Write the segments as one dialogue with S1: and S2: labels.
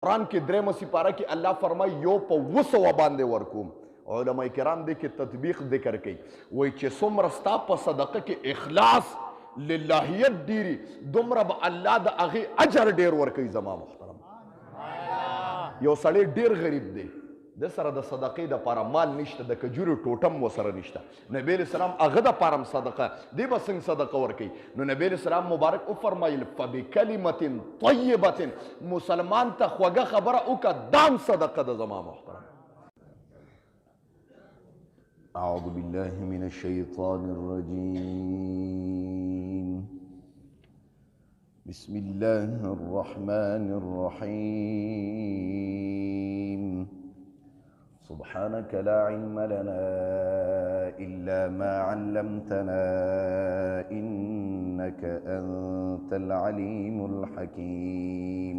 S1: قرآن کې درېمه سپاره کې الله فرمایي یو په 200 باندې ورکوم. علماء کرام دې کې تطبیق ذکر کوي وایي چې څومره ستا په صدقه کې اخلاص للهیت ډیري دومره به الله د هغې اجر ډیر ورکوي. زما محترم یو سړی ډیر غریب دی، د سره د صدقې دپاره مال نشته، د کجورو ټوټم ورسره نشته. نبی علیه السلام هغه دپاره هم صدقه دی به څنګه صدقه ورکوي؟ نو نبی علیه السلام مبارک وفرمایل فبکلمة طیبة، مسلمان ته خوږه خبره وکړه دام صدقه ده. زما محترم اعوذ بالله من الشیطان الرجیم بسم الله الرحمن الرحیم سبحانك لا علم لنا إلا ما علمتنا إنك أنت العليم الحكيم.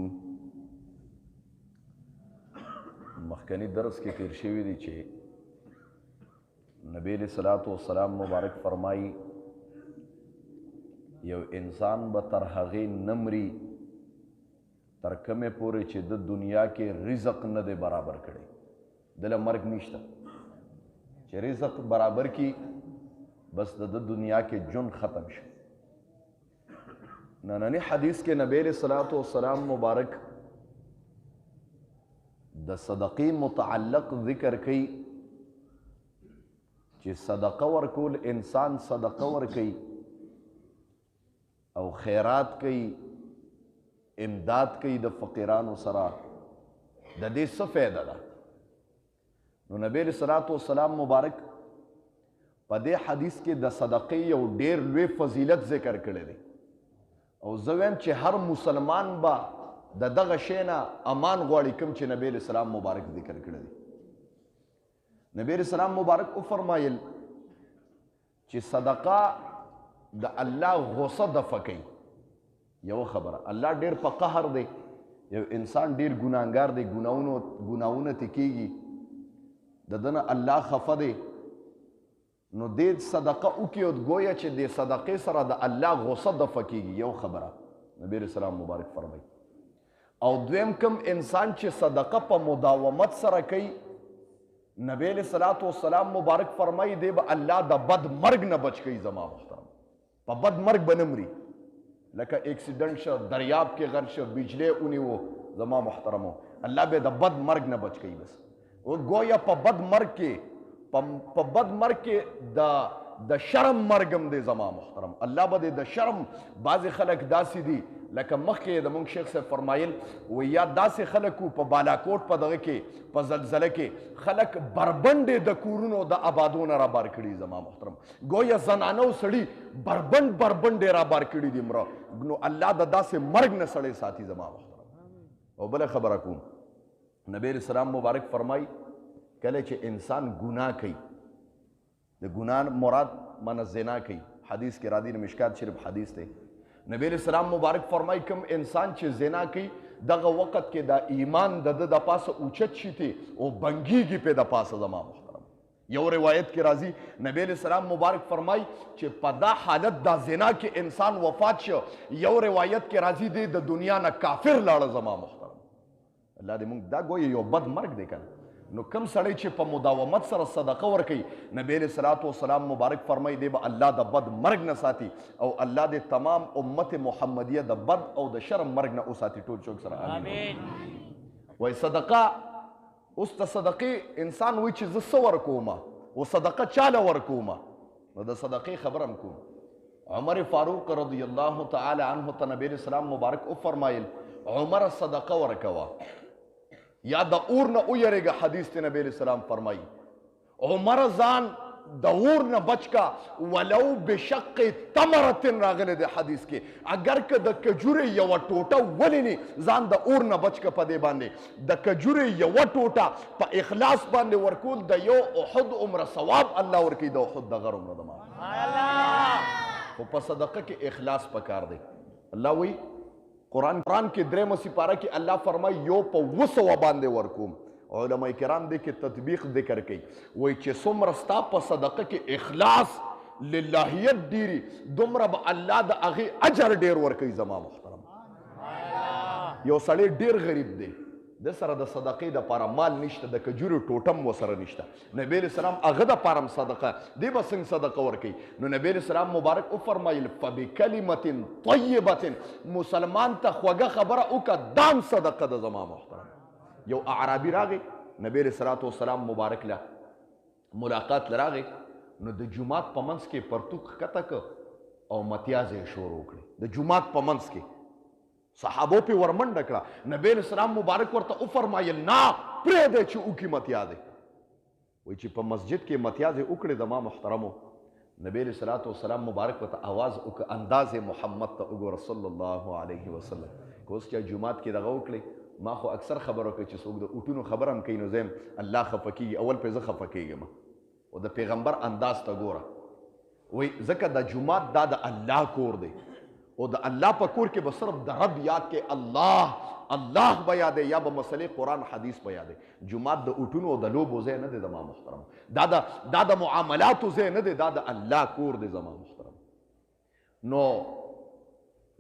S1: مخکنی درس کې تیر شوی دی چې نبی علیہ الصلوۃ والسلام مبارک فرمایي یو انسان به تر هغې نمري تر کومې پورې چې د دنیا کې رزق نه دی برابر کړی، دله مرګ نشته چې رزق برابر کی بس د دنیا کې جون ختم شي. نننی حدیث کې نبی علیہ الصلوۃ والسلام مبارک د صدقې متعلق ذکر کوي چې صدقه ورکول انسان صدقه ورکوي او خیرات کوي، امداد کوي د فقیرانو سره، د دې څه فایده ده؟ نو نبی علیہ الصلوۃ والسلام مبارک په دې حدیث کې د صدقې یو ډیر لوی فضیلت ذکر کړی دی او زه وایم چې هر مسلمان به د دغه شی نه امان غواړي کوم چې نبی علیہ السلام مبارک ذکر کړی دی. نبی علیہ السلام مبارک وفرمایل چې صدقه د الله غصه دفع کوي. یو خبره، الله ډیر په قهر دی، یو انسان ډیر ګناهګار دی، ګناهونه ته کیږي، د دنه الله خفه دی، نو دې صدقه وکړي او گویا چې دې صدقې سره د الله غصه دفع کیږي. یو خبره نبی علیہ السلام مبارک فرمایي. او دویم کم انسان چې صدقه په مداومت سره کوي، نبی علیہ الصلوۃ والسلام مبارک فرمایي دی به الله د بد مرګ نه بچ کوي. زما محترم په بد مرګ به نه مري، لکه ایکسیډنټ شو، دریاب کې غرق شو، بجلی ونیو، زما محترمو الله به د بد مرګ نه بچ کوي. بس گویا په بد مرګ کې د شرم مرګم دی. زما محترم الله به د شرم، بعضې خلک داسې دي لکه مخکې د مونږ شیخ صاحب فرمایل و یا داسې خلک په بالاکوټ په دغه کې په زلزله کې خلک بربنډې د کورونو د آبادو نه رابار کړي. زما محترم گویا زنانه او سړي بربنډې رابار کړي دي مړه، نو الله د داسې مرګ نه سړی ساتي. زما محترم او بله خبره کوم، نبی علیہ السلام مبارک فرمای کله چې انسان ګناه کوي، د ګناه مراد من زنا کوي، حدیث کې راځي، مشکات شریف حدیث دی. نبی علیہ السلام مبارک فرمای کوم انسان چې زنا کوي دغه وخت کې د ایمان د پاسه اوچت شي او بنګیږي په د پاسه. زما محترم یو روایت کې راځي نبی علیہ السلام مبارک فرمای چې په دا حالت دا زنا کې انسان وفات شو، یو روایت کې راځي دی د دنیا نه کافر لاړه. زما محترم الله دې موږ دا ګویا یو بد مرګ دی کنه. نو کم سړی چې په مداومت سره صدقه ورکوي، نبی علیہ الصلوۃ والسلام مبارک فرمای دی به الله د بد مرګ نه ساتي او الله دې تمام امت محمدیه د بد او د شرم مرګ نه وساتي. ټول چوک سره آمین. وای صدقه، اوس ته صدقې انسان وایي چې زه څه ورکوم او صدقه چاله ورکوم، نو د صدقې خبره هم کوم. عمر فاروق رضی الله تعالی عنه ته نبی علیہ السلام مبارک وفرمایل عمر صدقه ورکوه یا د اور نه ویریږه. حدیث ته نبی علیہ السلام فرمایي عمر ځان د اور نه بچ کا ولو بشق تمرة راغلی دی حدیث کې، اگر که د کجورې یوه ټوټه ولینی ځان د اور نه بچ کا. په دې باندې د کجورې یوه ټوټه په اخلاص باندې ورکول د یو احد عمره ثواب الله ورکوي، د احد دغه عمره د ما. خو په صدقه کې اخلاص پکار دی. الله وی قرآن کې درېمه سپاره کې الله فرمایي یو په 200 باندې ورکوم. علماء کرام دې کې تطبیق ذکر کوي وایي چې څومره ستا په صدقه کې اخلاص للهیت ډیري دومره به الله د هغې اجر ډیر ورکوي. زما محترم یو سړی ډیر غریب دی، د سره د صدقې دپاره مال نشته د کجورو ټوټم ورسره نشته نبی علیه السلام هغه دپاره هم صدقه دی به څنګه صدقه ورکوي نو نبی علیه السلام مبارک وفرمایل فبکلمة طیبة مسلمان ته خوږه خبره وکړه دام صدقه ده زما محترم یو اعرابي راغی نبی علیه الصلاة والسلام مبارک له ملاقات له راغی نو د جومات په منځ کې پرتوک ښکته که او متیازې یې شروع کړې د جومات په منځ کې صحابو پې ورمنډه کړه نبی علیه السلام مبارک ورته وفرمایل نه پرېږدی چې وکړي متیازې وایي چې په مسجد کې متیازې وکړې زما محترمو نبی علیه الصلاة والسلام مبارک ورته آواز وکړه انداز محمد ته وګوره صلی الله علیه وسلم که اوس چا جومات کې دغه وکړې ما خو اکثر خبره کوي چې څوک د اوټونو خبره هم کوي نو زه الله خفه کېږي اول پې زه خفه کېږم او د پیغمبر انداز ته ګوره وایي ځکه دا جومات دا د الله کور دی او د الله په کور کې به صرف د رب یاد کې الله به یادې یا به مسلې قرآن حدیث به یادې جومات د اوټونو او د لوبو ځای نه دی زما محترم دا د معاملاتو ځای نه دی دا د الله کور دی زما محترم نو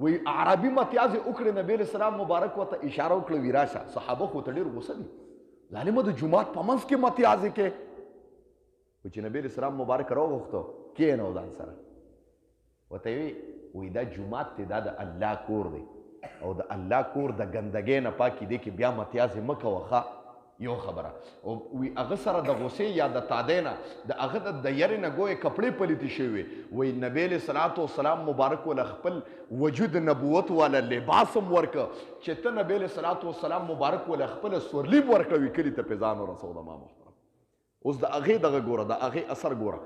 S1: وی عربي متیازې وکړې نبی علیه السلام مبارک ورته اشاره وکړه وی راشه صحابه خو ته ډېر غوسه دي ظالمه د جومات په منځ کې متیازې کې و چې نبی علیه السلام مبارک راوغوښته کښېنه ځان سره ورته وی دا جومات دی دا د الله کور دی او د الله کور د ګندګۍ نه پاکي دی کې بیا متیازې مه کوه ښه یو خبره او وی هغه سره د غوسې یا د تادۍ نه د هغه د یرې نه ګویې کپړې پلیتې شوي وی نبی علیه الصلاة والسلام مبارک وله خپل وجود نبوت والا لباس هم ورکه چې ته نبی علیه الصلاة والسلام مبارک وله خپله سورلي هم ورکړه وي کلي ته پې ځان ورسو د ما محترم اوس د هغې دغه ګوره د هغې اثر ګوره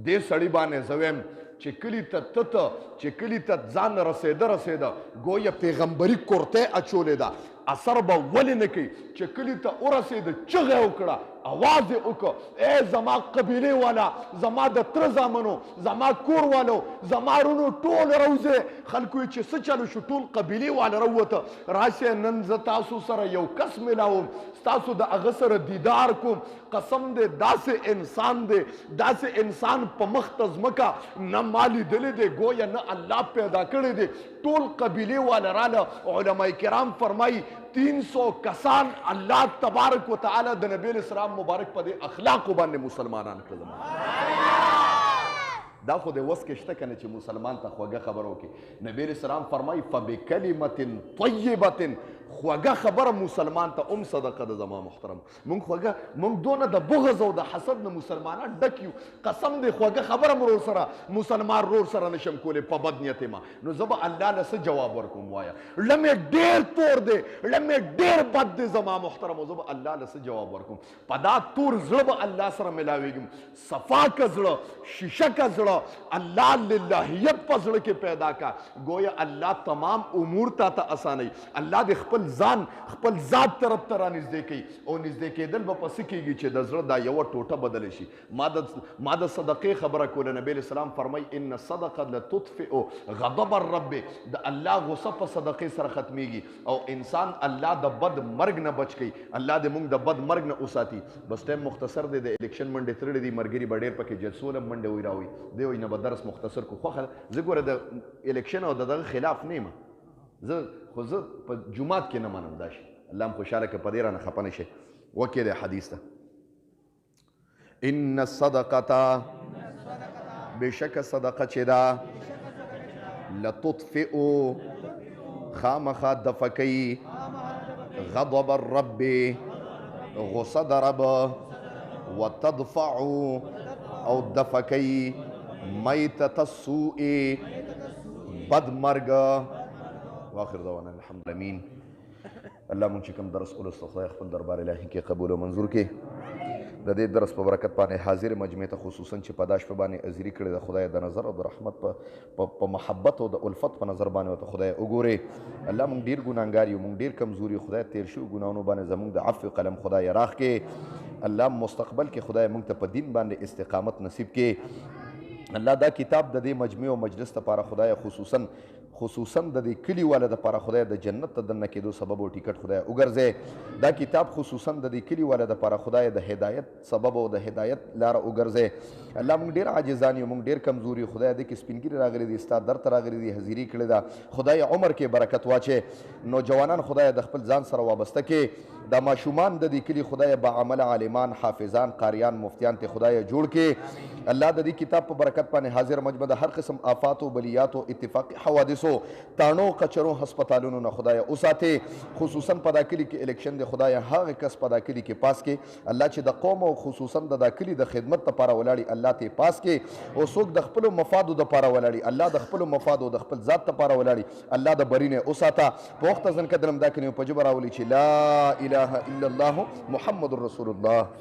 S1: دې سړي باندې زه وایم چې کلي ته چې کلي ته ځان رسېده ګویه پیغمبري کورتۍ اچولې ده اثر به ولې نه کوي چې کلي ته ورسېده چغه یې وکړه आवाज یې وکړه ای زما قبیلې والا زما د تره زامنو زما کور والو زما رونو ټول راوځئ خلکو یې چې څه چلو شو ټول قبیلې والا راووته راشئ نن زه تاسو سره یو کس ملاوم ستاسو د هغه سره دیدار کوم قسم دی داسې انسان په مخ ته ځمکه نه ما لیدلی دی ګویه نه الله پیدا کړی دی ټول قبیلې والا راله علما کرام فرمایي 300 کسان الله تبارک و تعالی د نبی علیه السلام مبارک په دې اخلاقو باندې مسلمانان کړل دا خو د وس کې شته کنه چې مسلمان ته خوږه خبره وکړي نبی علیه السلام فرمایي فبکلمة طیبة خوږه خبره مسلمان ته هم صدقه ده زما محترم موږ دونه د بغض او د حسد نه مسلمانان ډک یو قسم دی خوږه خبره م ورور سره مسلمان ورور سره نشم کولی په بد نیت ما نو زه به الله له څه جواب ورکوم وایه له مې ډېر تور دی له مې ډېر بد دی زما محترم او زه به الله له څه جواب ورکوم په دا تور زړه به الله سره ملاویږم صفا که زړه شیشه که زړه الله للهیت په زړه کې پیدا کا گویا الله تمام امور تا اسانوي الله دې خپل ذات طرف ته رانږدې کوي او نږدې کېدل به په څه کېږي چې د زړه دا یوه ټوټه بدله شي ما د صدقې خبره کوله نبی علیه السلام فرمایي ان الصدقه لتطفئ غضب الرب د الله غصه په صدقې سره ختمیږي او انسان الله د بد مرګ نه بچ کوي الله دې موږ د بد مرګ نه وساتي بس ټایم مختصر دی د الیکشن منډې تړلې دي ملګري به ډېر پکې جلسو هم منډې وی راوي دی وایي نه به درس مختصر کو خوښه زه ګوره د الیکشن او د دغه خلاف نه یم خو زه په جومات کې نه منم دا شي الله هم خوشحاله که په دې رانه خفه نه شي وکې دی حدیث ته ان الصدقه بېشکه صدقه چې ده لتطفئ خامخا دفع کوي غضب الرب غصه د رب وتدفع او دفع کوي میتة السوء بد مرګ واخر دعوانا الحمد امین الله مونږ چې کوم درس ولوسته خدای خپل دربار الهي کې قبول او منظور کړي د دې درس په برکت باندې حاضر مجمع ته خصوصا چې په دا شپه باندې حاضري کړې د خدای د نظر او د رحمت په محبت او د الفت په نظر باندې ورته خدای وګوري الله مونږ ډېر ګناهګار یو مونږ ډېر کمزوري خدای تیر شو ګناهونو باندې زمونږ د عفو قلم خدای راخ کې الله مستقبل کې خدای مونږ ته په دین باندې استقامت نصیب کې الله دا کتاب د دې مجمع او مجلس لپاره خدای خصوصا خصوصا د دې کلي والا دپاره خدای د جنت ته دننه کېدو سبب او ټیکټ خدای وګرځئ. دا کتاب خصوصا د دې کلي والا دپاره خدای د هدایت سبب او د هدایت لاره وګرځئ. الله موږ ډېر عاجزان یو، موږ ډېر کمزور یو. خدای دې کې سپینګیري راغلي دي، ستا در ته راغلي دي، حاضري کړې ده. خدای عمر کې برکت واچې. نوجوانان خدای د خپل ځان سره وابسته کې. دا ماشومان د دې کلي خدای با عمل عالمان، حافظان، قاریان، مفتیان ته خدای جوړ کې. الله د دې کتاب په برکت باندې حاضر مجمع د هر قسم آفات او بلیات او اتفاقي حوادثو، تانو، کچرو، هسپتالونو نه خدای وساتې. خصوصا په دا کلي کې الیکشن د خدای هغه کس په دا کلي کې پاس کې الله چې د قوم او خصوصا د دا کلي د خدمت لپاره ولاړي الله ته پاس کې. او څوک د خپل مفادو لپاره ولاړي الله د خپل مفادو د خپل ذات لپاره ولاړي الله د برینه وساته. په وخت ځن کدرم دا کنه په جبر راولي چې لا اله الا الله محمد رسول الله.